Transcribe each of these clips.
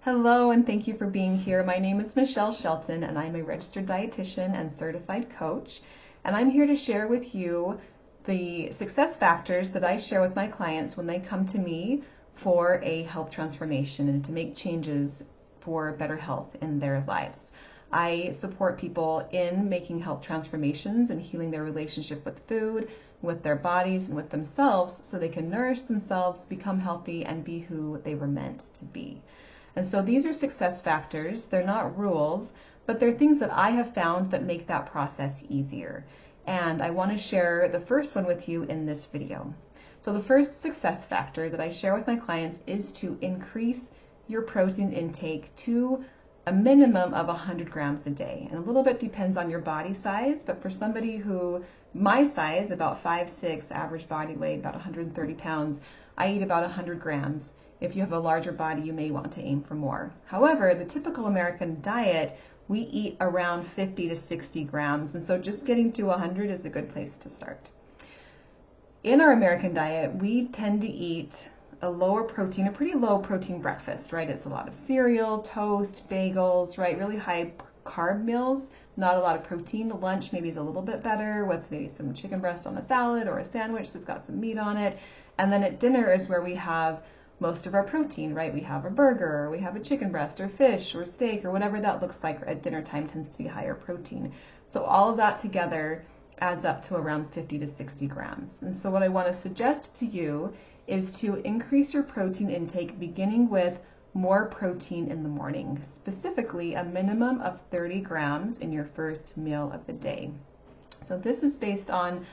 Hello, and thank you for being here. My name is Michelle Shelton, and I'm a registered dietitian and certified coach. And I'm here to share with you the success factors that I share with my clients when they come to me for a health transformation and to make changes for better health in their lives. I support people in making health transformations and healing their relationship with food, with their bodies, and with themselves so they can nourish themselves, become healthy, and be who they were meant to be. And so these are success factors. They're not rules, but they're things that I have found that make that process easier. And I want to share the first one with you in this video. So the first success factor that I share with my clients is to increase your protein intake to a minimum of 100 grams a day. And a little bit depends on your body size, but for somebody who, my size, about 5'6", average body weight, about 130 pounds, I eat about 100 grams. If you have a larger body, you may want to aim for more. However, the typical American diet, we eat around 50 to 60 grams, and so just getting to 100 is a good place to start. In our American diet, we tend to eat a pretty low protein breakfast, right? It's a lot of cereal, toast, bagels, right? Really high carb meals, not a lot of protein. Lunch maybe is a little bit better with maybe some chicken breast on a salad or a sandwich that's got some meat on it. And then at dinner is where we have most of our protein, right? We have a burger, or we have a chicken breast or fish or steak or whatever that looks like at dinner time tends to be higher protein. So all of that together adds up to around 50 to 60 grams. And so what I want to suggest to you is to increase your protein intake beginning with more protein in the morning, specifically a minimum of 30 grams in your first meal of the day. So this is based on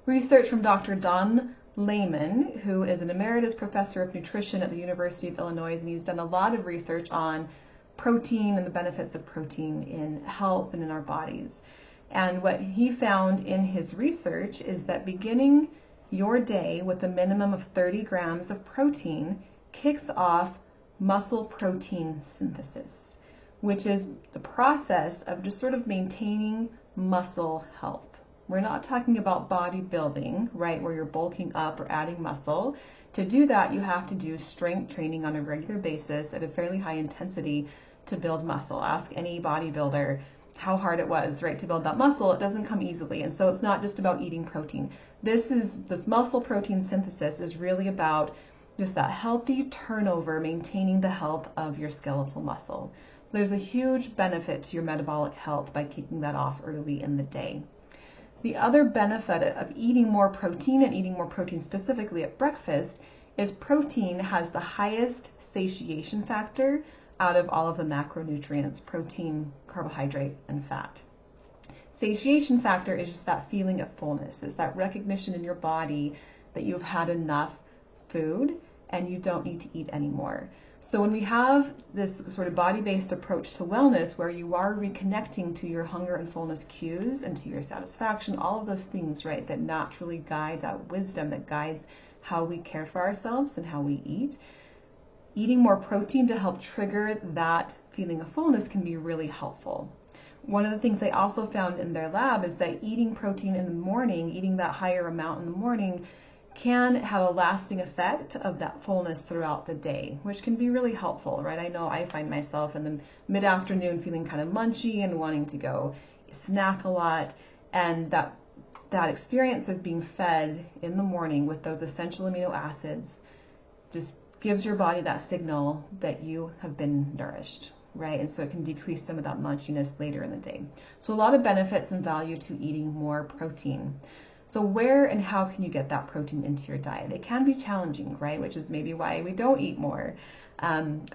research from Dr. Don Layman, who is an emeritus professor of nutrition at the University of Illinois, and he's done a lot of research on protein and the benefits of protein in health and in our bodies. And what he found in his research is that beginning your day with a minimum of 30 grams of protein kicks off muscle protein synthesis, which is the process of just sort of maintaining muscle health. We're not talking about bodybuilding, right, where you're bulking up or adding muscle. To do that, you have to do strength training on a regular basis at a fairly high intensity to build muscle. Ask any bodybuilder how hard it was, right, to build that muscle. It doesn't come easily. And so it's not just about eating protein. This muscle protein synthesis is really about just that healthy turnover, maintaining the health of your skeletal muscle. There's a huge benefit to your metabolic health by kicking that off early in the day. The other benefit of eating more protein and eating more protein specifically at breakfast is protein has the highest satiation factor out of all of the macronutrients, protein, carbohydrate, and fat. Satiation factor is just that feeling of fullness. It's that recognition in your body that you've had enough food and you don't need to eat anymore. So when we have this sort of body-based approach to wellness where you are reconnecting to your hunger and fullness cues and to your satisfaction, all of those things, right, that naturally guide that wisdom that guides how we care for ourselves and how we eat, eating more protein to help trigger that feeling of fullness can be really helpful. One of the things they also found in their lab is that eating protein in the morning, eating that higher amount in the morning, can have a lasting effect of that fullness throughout the day, which can be really helpful, right? I know I find myself in the mid-afternoon feeling kind of munchy and wanting to go snack a lot, and that experience of being fed in the morning with those essential amino acids just gives your body that signal that you have been nourished, right? And so it can decrease some of that munchiness later in the day. So a lot of benefits and value to eating more protein. So where and how can you get that protein into your diet? It can be challenging, right? Which is maybe why we don't eat more.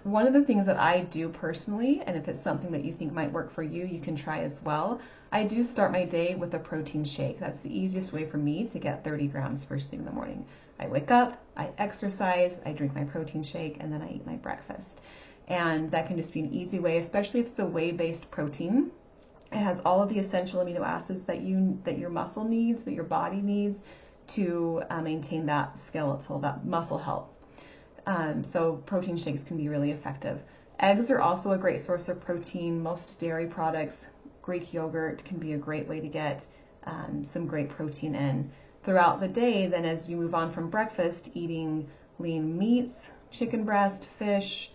One of the things that I do personally, and if it's something that you think might work for you, you can try as well. I do start my day with a protein shake. That's the easiest way for me to get 30 grams first thing in the morning. I wake up, I exercise, I drink my protein shake, and then I eat my breakfast. And that can just be an easy way, especially if it's a whey-based protein. It has all of the essential amino acids that your muscle needs, that your body needs to maintain that skeletal, that muscle health. So protein shakes can be really effective. Eggs are also a great source of protein. Most dairy products, Greek yogurt can be a great way to get some great protein in. Throughout the day, then as you move on from breakfast, eating lean meats, chicken breast, fish,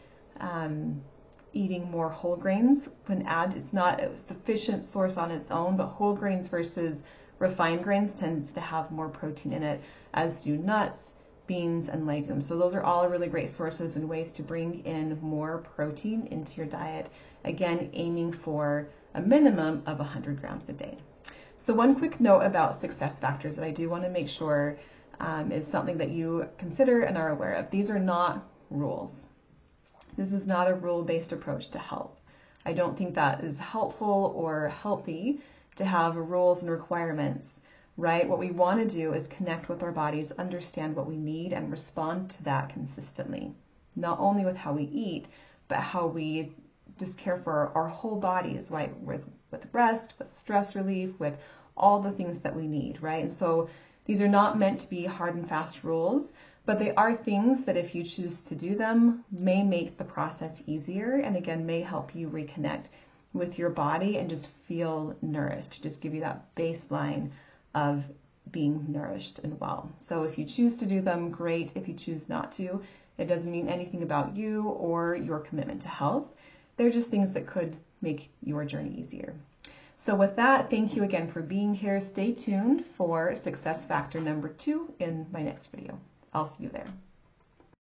eating more whole grains. It's not a sufficient source on its own, but whole grains versus refined grains tends to have more protein in it, as do nuts, beans, and legumes. So those are all really great sources and ways to bring in more protein into your diet. Again, aiming for a minimum of 100 grams a day. So one quick note about success factors that I do want to make sure is something that you consider and are aware of. These are not rules. This is not a rule-based approach to health. I don't think that is helpful or healthy to have rules and requirements, right? What we want to do is connect with our bodies, understand what we need, and respond to that consistently. Not only with how we eat, but how we just care for our whole bodies, right? With rest, with stress relief, with all the things that we need, right? And so these are not meant to be hard and fast rules, but they are things that if you choose to do them may make the process easier, and again may help you reconnect with your body and just feel nourished, just give you that baseline of being nourished and well. So if you choose to do them, great. If you choose not to, it doesn't mean anything about you or your commitment to health. They're just things that could make your journey easier. So with that, thank you again for being here. Stay tuned for success factor number 2 in my next video. I'll see you there.